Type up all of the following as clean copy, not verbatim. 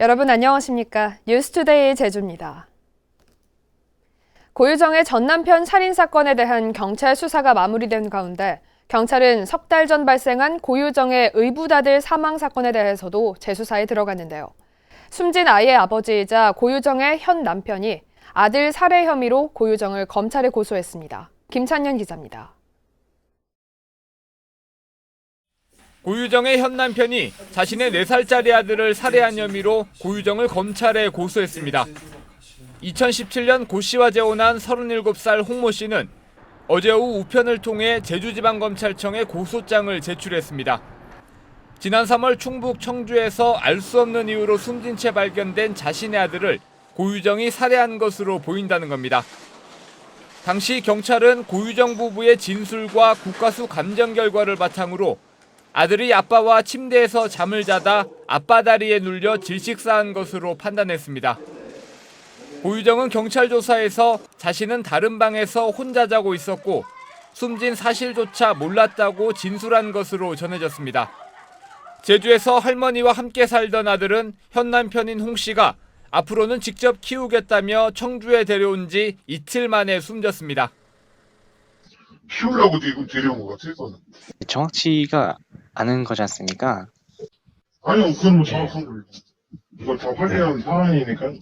여러분 안녕하십니까? 뉴스투데이 제주입니다. 고유정의 전 남편 살인 사건에 대한 경찰 수사가 마무리된 가운데 경찰은 석 달 전 발생한 고유정의 의붓아들 사망 사건에 대해서도 재수사에 들어갔는데요. 숨진 아이의 아버지이자 고유정의 현 남편이 아들 살해 혐의로 고유정을 검찰에 고소했습니다. 김찬년 기자입니다. 고유정의 현 남편이 자신의 4살짜리 아들을 살해한 혐의로 고유정을 검찰에 고소했습니다. 2017년 고 씨와 재혼한 37살 홍모 씨는 어제 오후 우편을 통해 제주지방검찰청에 고소장을 제출했습니다. 지난 3월 충북 청주에서 알 수 없는 이유로 숨진 채 발견된 자신의 아들을 고유정이 살해한 것으로 보인다는 겁니다. 당시 경찰은 고유정 부부의 진술과 국가수 감정 결과를 바탕으로 아들이 아빠와 침대에서 잠을 자다 아빠 다리에 눌려 질식사한 것으로 판단했습니다. 고유정은 경찰 조사에서 자신은 다른 방에서 혼자 자고 있었고 숨진 사실조차 몰랐다고 진술한 것으로 전해졌습니다. 제주에서 할머니와 함께 살던 아들은 현 남편인 홍 씨가 앞으로는 직접 키우겠다며 청주에 데려온 지 이틀 만에 숨졌습니다. 키우려고 데려온 것 같아, 이거는. 정확치가 않은 거지 않습니까? 아니요, 그건 뭐 정확한 거예요. 이걸 다 확인한 사안이니까.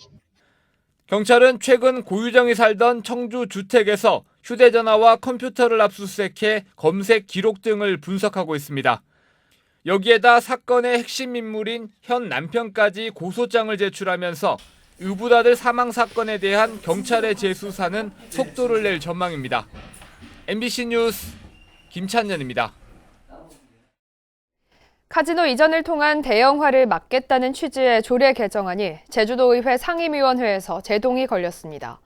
경찰은 최근 고유정이 살던 청주 주택에서 휴대전화와 컴퓨터를 압수수색해 검색 기록 등을 분석하고 있습니다. 여기에다 사건의 핵심 인물인 현 남편까지 고소장을 제출하면서 의붓아들 사망 사건에 대한 경찰의 재수사는 속도를 낼 전망입니다. MBC 뉴스 김찬년입니다. 카지노 이전을 통한 대형화를 막겠다는 취지의 조례 개정안이 제주도의회 상임위원회에서 제동이 걸렸습니다.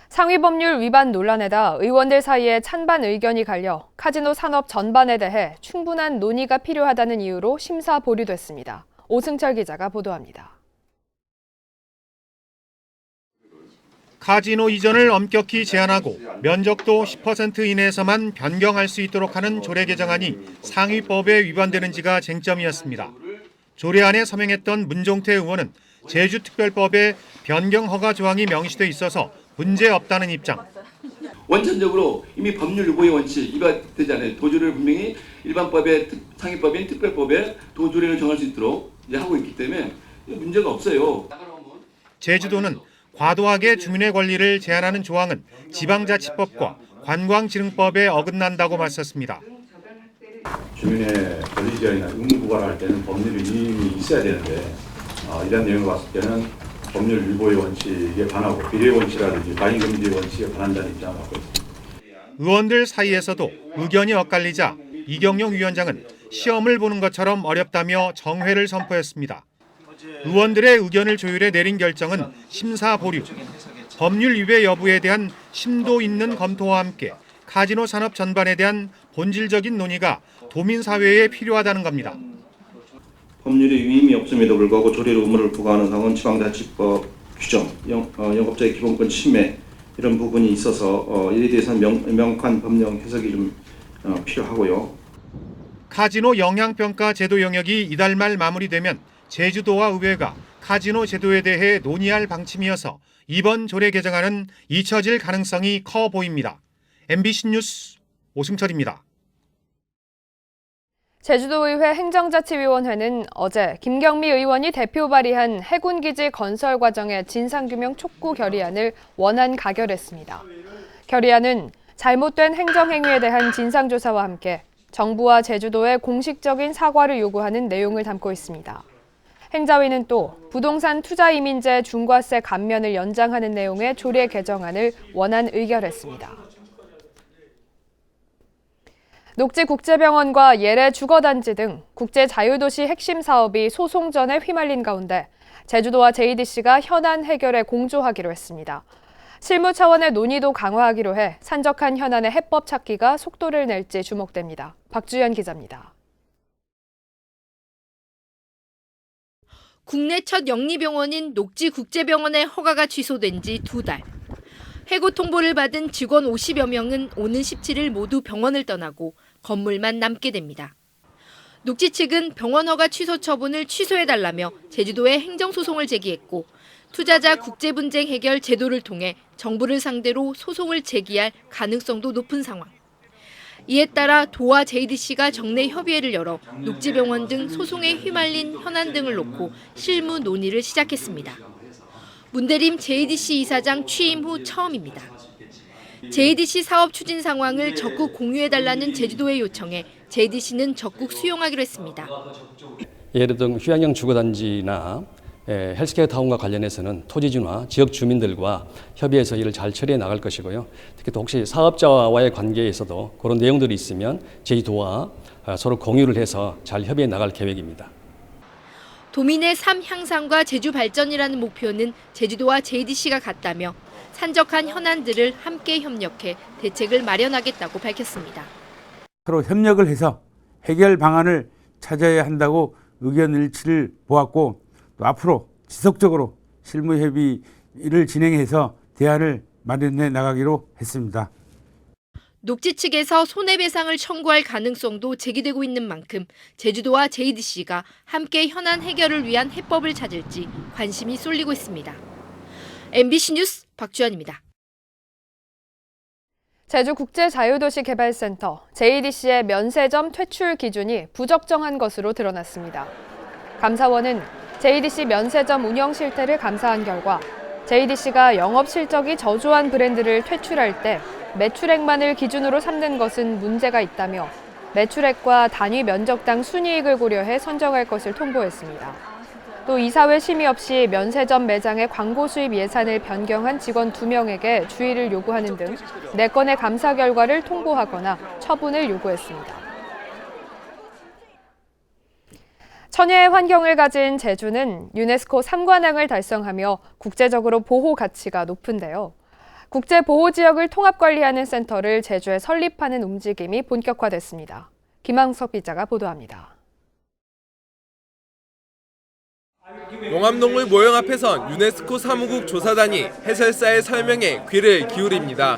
상위법률 위반 논란에다 의원들 사이에 찬반 의견이 갈려 카지노 산업 전반에 대해 충분한 논의가 필요하다는 이유로 심사 보류됐습니다. 오승철 기자가 보도합니다. 카지노 이전을 엄격히 제한하고 면적도 10% 이내에서만 변경할 수 있도록 하는 조례 개정안이 상위법에 위반되는지가 쟁점이었습니다. 조례안에 서명했던 문종태 의원은 제주특별법에 변경 허가 조항이 명시돼 있어서 문제없다는 입장. 원천적으로 이미 법률 유보의 원칙이 되잖아요. 도주를 분명히 일반법에 상위법인 특별법에 도주례를 정할 수 있도록 이제 하고 있기 때문에 문제가 없어요. 제주도는 과도하게 주민의 권리를 제한하는 조항은 지방자치법과 관광진흥법에 어긋난다고 맞섰습니다. 주민의 권리 제한이나 의무 부과를 할 때는 법률이 이미 있어야 되는데 이런 내용을 봤을 때는 법률 유보의 원칙에 반하고 비례 원칙이라든지 과잉 금지의 원칙에 반한다는 입장을 갖고 있습니다. 의원들 사이에서도 의견이 엇갈리자 이경용 위원장은 시험을 보는 것처럼 어렵다며 정회를 선포했습니다. 의원들의 의견을 조율해 내린 결정은 심사 보류. 법률 위배 여부에 대한 심도 있는 검토와 함께 카지노 산업 전반에 대한 본질적인 논의가 도민사회에 필요하다는 겁니다. 법률의 위임이 없음에도 불구하고 조례로 의무를 부과하는 사항은 지방자치법 규정, 영업자의 기본권 침해 이런 부분이 있어서 이에 대해서는 명확한 법령 해석이 좀 필요하고요. 카지노 영향평가 제도 영역이 이달 말 마무리되면 제주도와 의회가 카지노 제도에 대해 논의할 방침이어서 이번 조례 개정안은 잊혀질 가능성이 커 보입니다. MBC 뉴스 오승철입니다. 제주도의회 행정자치위원회는 어제 김경미 의원이 대표 발의한 해군기지 건설 과정의 진상규명 촉구 결의안을 원안 가결했습니다. 결의안은 잘못된 행정행위에 대한 진상조사와 함께 정부와 제주도의 공식적인 사과를 요구하는 내용을 담고 있습니다. 행자위는 또 부동산 투자 이민제 중과세 감면을 연장하는 내용의 조례 개정안을 원안 의결했습니다. 녹지국제병원과 예래 주거단지 등 국제자유도시 핵심 사업이 소송전에 휘말린 가운데 제주도와 JDC가 현안 해결에 공조하기로 했습니다. 실무 차원의 논의도 강화하기로 해 산적한 현안의 해법 찾기가 속도를 낼지 주목됩니다. 박주연 기자입니다. 국내 첫 영리병원인 녹지국제병원의 허가가 취소된 지 2달. 해고 통보를 받은 직원 50여 명은 오는 17일 모두 병원을 떠나고 건물만 남게 됩니다. 녹지 측은 병원 허가 취소 처분을 취소해달라며 제주도에 행정소송을 제기했고 투자자 국제분쟁 해결 제도를 통해 정부를 상대로 소송을 제기할 가능성도 높은 상황. 이에 따라 도와 JDC가 정례 협의회를 열어 녹지병원 등 소송에 휘말린 현안 등을 놓고 실무 논의를 시작했습니다. 문대림 JDC 이사장 취임 후 처음입니다. JDC 사업 추진 상황을 적극 공유해달라는 제주도의 요청에 JDC는 적극 수용하기로 했습니다. 예를 들어 휴양형 주거단지나 헬스케어 타운과 관련해서는 토지주나 지역 주민들과 협의해서 이를 잘 처리해 나갈 것이고요. 특히 또 혹시 사업자와의 관계에서도 그런 내용들이 있으면 제주도와 서로 공유를 해서 잘 협의해 나갈 계획입니다. 도민의 삶 향상과 제주 발전이라는 목표는 제주도와 JDC가 같다며 산적한 현안들을 함께 협력해 대책을 마련하겠다고 밝혔습니다. 서로 협력을 해서 해결 방안을 찾아야 한다고 의견 일치를 보았고 또 앞으로 지속적으로 실무 협의를 진행해서 대안을 마련해 나가기로 했습니다. 녹지 측에서 손해배상을 청구할 가능성도 제기되고 있는 만큼 제주도와 JDC가 함께 현안 해결을 위한 해법을 찾을지 관심이 쏠리고 있습니다. MBC 뉴스 박주연입니다. 제주국제자유도시개발센터 JDC의 면세점 퇴출 기준이 부적정한 것으로 드러났습니다. 감사원은 JDC 면세점 운영 실태를 감사한 결과 JDC가 영업 실적이 저조한 브랜드를 퇴출할 때 매출액만을 기준으로 삼는 것은 문제가 있다며 매출액과 단위 면적당 순이익을 고려해 선정할 것을 통보했습니다. 또 이사회 심의 없이 면세점 매장의 광고 수입 예산을 변경한 직원 2명에게 주의를 요구하는 등 4건의 감사 결과를 통보하거나 처분을 요구했습니다. 천혜의 환경을 가진 제주는 유네스코 3관왕을 달성하며 국제적으로 보호 가치가 높은데요. 국제보호지역을 통합관리하는 센터를 제주에 설립하는 움직임이 본격화됐습니다. 김항석 기자가 보도합니다. 용암동물 모형 앞에선 유네스코 사무국 조사단이 해설사의 설명에 귀를 기울입니다.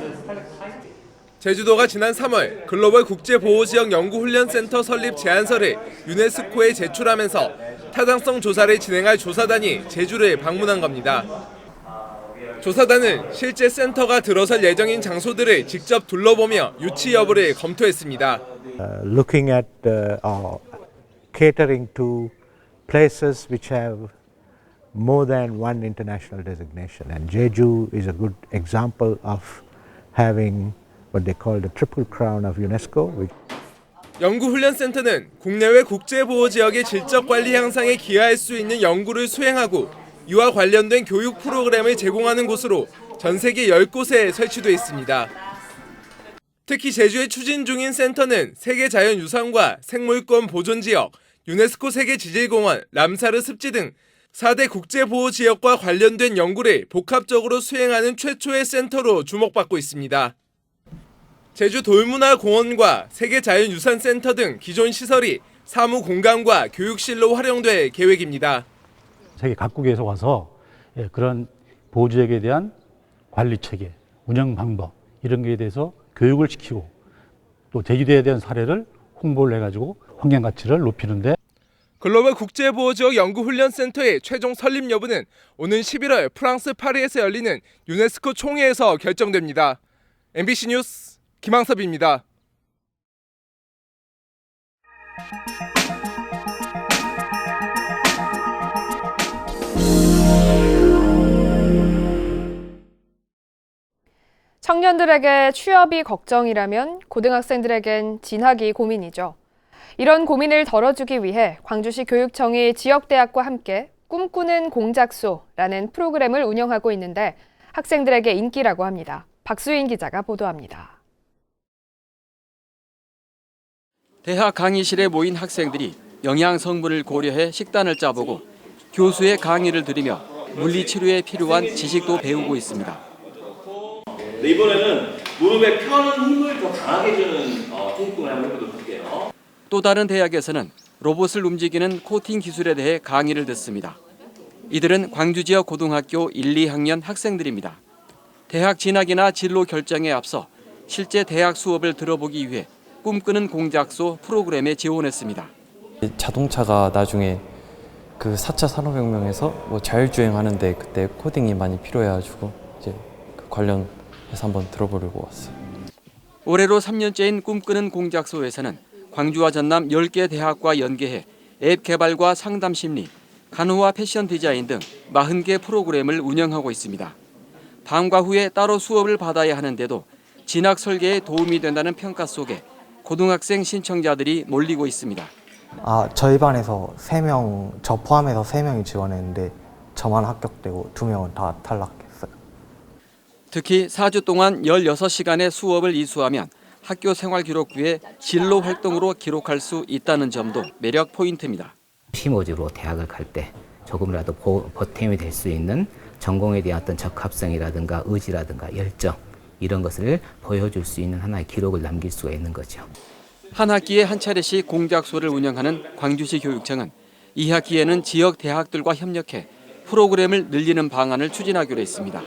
제주도가 지난 3월 글로벌 국제보호지역 연구훈련센터 설립 제안서를 유네스코에 제출하면서 타당성 조사를 진행할 조사단이 제주를 방문한 겁니다. 조사단은 실제 센터가 들어설 예정인 장소들을 직접 둘러보며 유치 여부를 검토했습니다. Looking at catering to places which have more than one international designation, and Jeju is a good example of having what they call the triple crown of UNESCO. 연구훈련센터는 국내외 국제보호지역의 질적 관리 향상에 기여할 수 있는 연구를 수행하고 이와 관련된 교육 프로그램을 제공하는 곳으로 전 세계 10곳에 설치돼 있습니다. 특히 제주에 추진 중인 센터는 세계자연유산과 생물권 보존지역, 유네스코 세계지질공원, 람사르 습지 등 4대 국제보호지역과 관련된 연구를 복합적으로 수행하는 최초의 센터로 주목받고 있습니다. 제주 돌문화공원과 세계자연유산센터 등 기존 시설이 사무공간과 교육실로 활용될 계획입니다. 세계 각국에서 와서 그런 보호지역에 대한 관리체계, 운영 방법 이런 거에 대해서 교육을 시키고 또 제주도에 대한 사례를 홍보를 해가지고 환경 가치를 높이는데 글로벌 국제보호지역 연구훈련센터의 최종 설립 여부는 오는 11월 프랑스 파리에서 열리는 유네스코 총회에서 결정됩니다. MBC 뉴스 김항섭입니다. 청년들에게 취업이 걱정이라면 고등학생들에겐 진학이 고민이죠. 이런 고민을 덜어주기 위해 광주시 교육청이 지역대학과 함께 꿈꾸는 공작소라는 프로그램을 운영하고 있는데 학생들에게 인기라고 합니다. 박수인 기자가 보도합니다. 대학 강의실에 모인 학생들이 영양 성분을 고려해 식단을 짜보고 교수의 강의를 들으며 물리치료에 필요한 지식도 배우고 있습니다. 이번에는 무릎에 펴는 힘을 더 강하게 주는 테이핑을 한번 해보도록 할게요. 또 다른 대학에서는 로봇을 움직이는 코팅 기술에 대해 강의를 듣습니다. 이들은 광주 지역 고등학교 1, 2학년 학생들입니다. 대학 진학이나 진로 결정에 앞서 실제 대학 수업을 들어보기 위해 꿈꾸는 공작소 프로그램에 지원했습니다. 자동차가 나중에 그 4차 산업혁명에서 뭐 자율주행하는데 그때 코딩이 많이 필요해가지고 이제 그 관련해서 한번 들어보려고 왔어요. 올해로 3년째인 꿈꾸는 공작소에서는 광주와 전남 10개 대학과 연계해 앱 개발과 상담 심리, 간호와 패션 디자인 등 40개 프로그램을 운영하고 있습니다. 방과 후에 따로 수업을 받아야 하는데도 진학 설계에 도움이 된다는 평가 속에 고등학생 신청자들이 몰리고 있습니다. 저희 반에서 3명, 저 포함해서 3명이 지원했는데 저만 합격되고 2명은 다 탈락했어요. 특히 4주 동안 16시간의 수업을 이수하면 학교 생활기록부에 진로 활동으로 기록할 수 있다는 점도 매력 포인트입니다. 시모주로 대학을 갈 때 조금이라도 보탬이 될 수 있는 전공에 대한 어떤 적합성이라든가 의지라든가 열정 이런 것을 보여줄 수 있는 하나의 기록을 남길 수가 있는 거죠. 한 학기에 한 차례씩 공작소를 운영하는 광주시 교육청은 이 학기에는 지역 대학들과 협력해 프로그램을 늘리는 방안을 추진하기로 했습니다.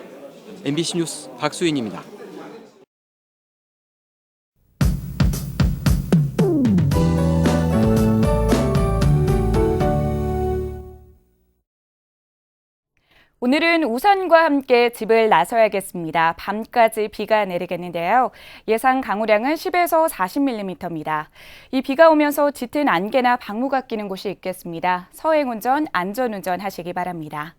MBC 뉴스 박수인입니다. 오늘은 우산과 함께 집을 나서야겠습니다. 밤까지 비가 내리겠는데요. 예상 강우량은 10에서 40mm입니다. 이 비가 오면서 짙은 안개나 방무가 끼는 곳이 있겠습니다. 서행운전, 안전운전 하시기 바랍니다.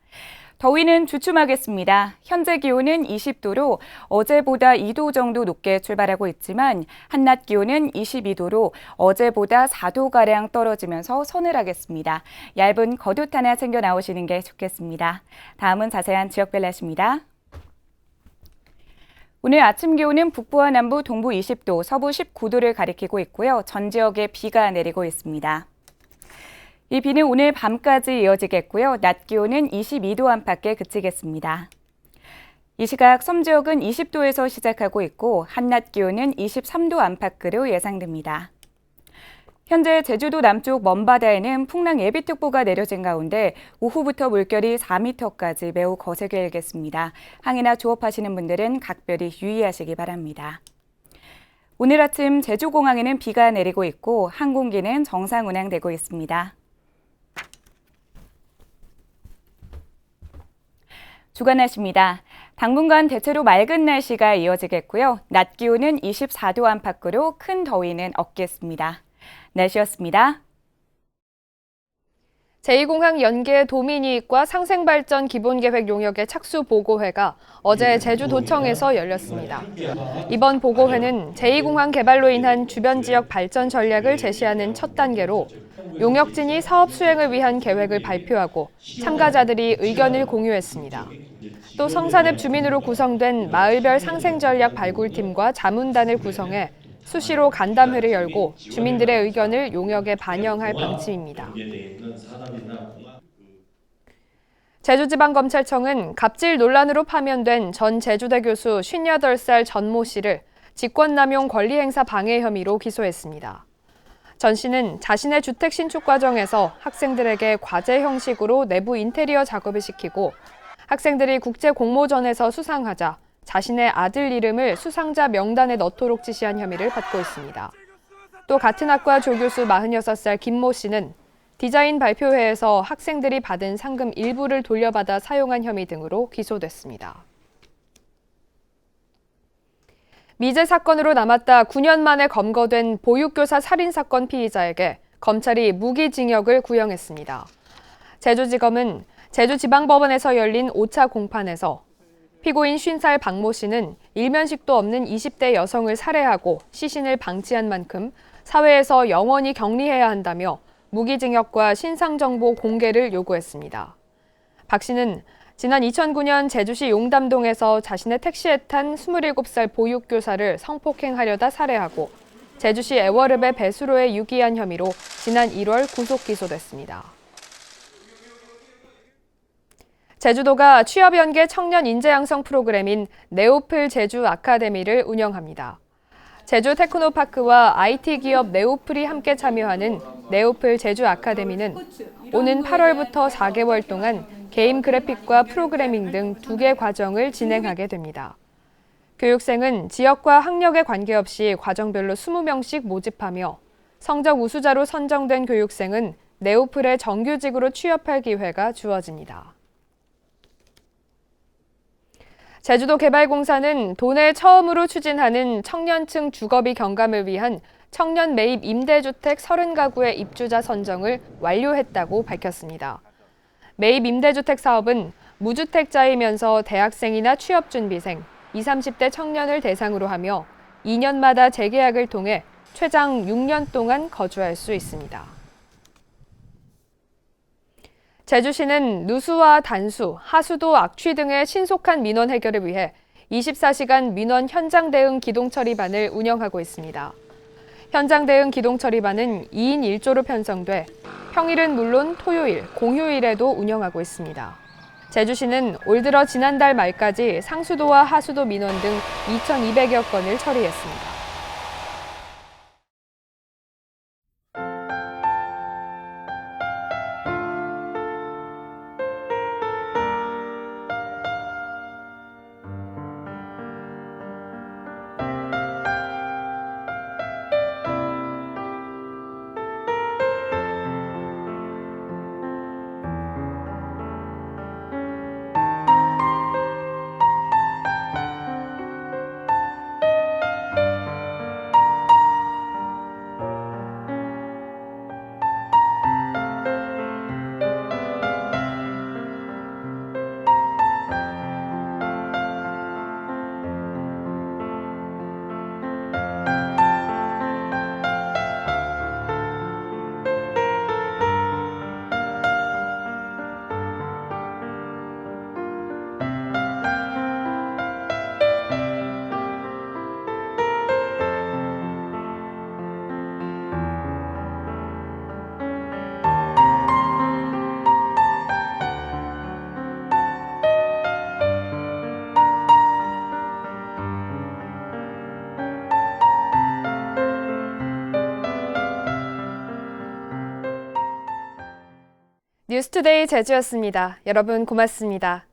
더위는 주춤하겠습니다. 현재 기온은 20도로 어제보다 2도 정도 높게 출발하고 있지만 한낮 기온은 22도로 어제보다 4도가량 떨어지면서 서늘하겠습니다. 얇은 겉옷 하나 챙겨 나오시는 게 좋겠습니다. 다음은 자세한 지역별 날씨입니다. 오늘 아침 기온은 북부와 남부, 동부 20도, 서부 19도를 가리키고 있고요. 전 지역에 비가 내리고 있습니다. 이 비는 오늘 밤까지 이어지겠고요. 낮 기온은 22도 안팎에 그치겠습니다. 이 시각 섬 지역은 20도에서 시작하고 있고 한낮 기온은 23도 안팎으로 예상됩니다. 현재 제주도 남쪽 먼바다에는 풍랑 예비특보가 내려진 가운데 오후부터 물결이 4m까지 매우 거세게 일겠습니다. 항해나 조업하시는 분들은 각별히 유의하시기 바랍니다. 오늘 아침 제주공항에는 비가 내리고 있고 항공기는 정상 운항되고 있습니다. 주간 날씨입니다. 당분간 대체로 맑은 날씨가 이어지겠고요. 낮 기온은 24도 안팎으로 큰 더위는 없겠습니다. 날씨였습니다. 제2공항 연계 도민이익과 상생발전 기본계획 용역의 착수 보고회가 어제 제주도청에서 열렸습니다. 이번 보고회는 제2공항 개발로 인한 주변 지역 발전 전략을 제시하는 첫 단계로 용역진이 사업 수행을 위한 계획을 발표하고 참가자들이 의견을 공유했습니다. 또 성산읍 주민으로 구성된 마을별 상생전략 발굴팀과 자문단을 구성해 수시로 간담회를 열고 주민들의 의견을 용역에 반영할 방침입니다. 제주지방검찰청은 갑질 논란으로 파면된 전 제주대 교수 58살 전모 씨를 직권남용 권리행사 방해 혐의로 기소했습니다. 전 씨는 자신의 주택 신축 과정에서 학생들에게 과제 형식으로 내부 인테리어 작업을 시키고 학생들이 국제 공모전에서 수상하자 자신의 아들 이름을 수상자 명단에 넣도록 지시한 혐의를 받고 있습니다. 또 같은 학과 조교수 46살 김모 씨는 디자인 발표회에서 학생들이 받은 상금 일부를 돌려받아 사용한 혐의 등으로 기소됐습니다. 미제 사건으로 남았다 9년 만에 검거된 보육교사 살인사건 피의자에게 검찰이 무기징역을 구형했습니다. 제주지검은 제주지방법원에서 열린 5차 공판에서 피고인 50살 박모 씨는 일면식도 없는 20대 여성을 살해하고 시신을 방치한 만큼 사회에서 영원히 격리해야 한다며 무기징역과 신상정보 공개를 요구했습니다. 박 씨는 지난 2009년 제주시 용담동에서 자신의 택시에 탄 27살 보육교사를 성폭행하려다 살해하고 제주시 애월읍의 배수로에 유기한 혐의로 지난 1월 구속 기소됐습니다. 제주도가 취업연계 청년 인재양성 프로그램인 네오플 제주 아카데미를 운영합니다. 제주 테크노파크와 IT 기업 네오플이 함께 참여하는 네오플 제주 아카데미는 오는 8월부터 4개월 동안 게임 그래픽과 프로그래밍 등 2개 과정을 진행하게 됩니다. 교육생은 지역과 학력에 관계없이 과정별로 20명씩 모집하며 성적 우수자로 선정된 교육생은 네오플의 정규직으로 취업할 기회가 주어집니다. 제주도개발공사는 도내 처음으로 추진하는 청년층 주거비 경감을 위한 청년 매입 임대주택 30가구의 입주자 선정을 완료했다고 밝혔습니다. 매입 임대주택 사업은 무주택자이면서 대학생이나 취업준비생, 20, 30대 청년을 대상으로 하며 2년마다 재계약을 통해 최장 6년 동안 거주할 수 있습니다. 제주시는 누수와 단수, 하수도 악취 등의 신속한 민원 해결을 위해 24시간 민원 현장 대응 기동 처리반을 운영하고 있습니다. 현장 대응 기동 처리반은 2인 1조로 편성돼 평일은 물론 토요일, 공휴일에도 운영하고 있습니다. 제주시는 올 들어 지난달 말까지 상수도와 하수도 민원 등 2,200여 건을 처리했습니다. 뉴스투데이 제주였습니다. 여러분 고맙습니다.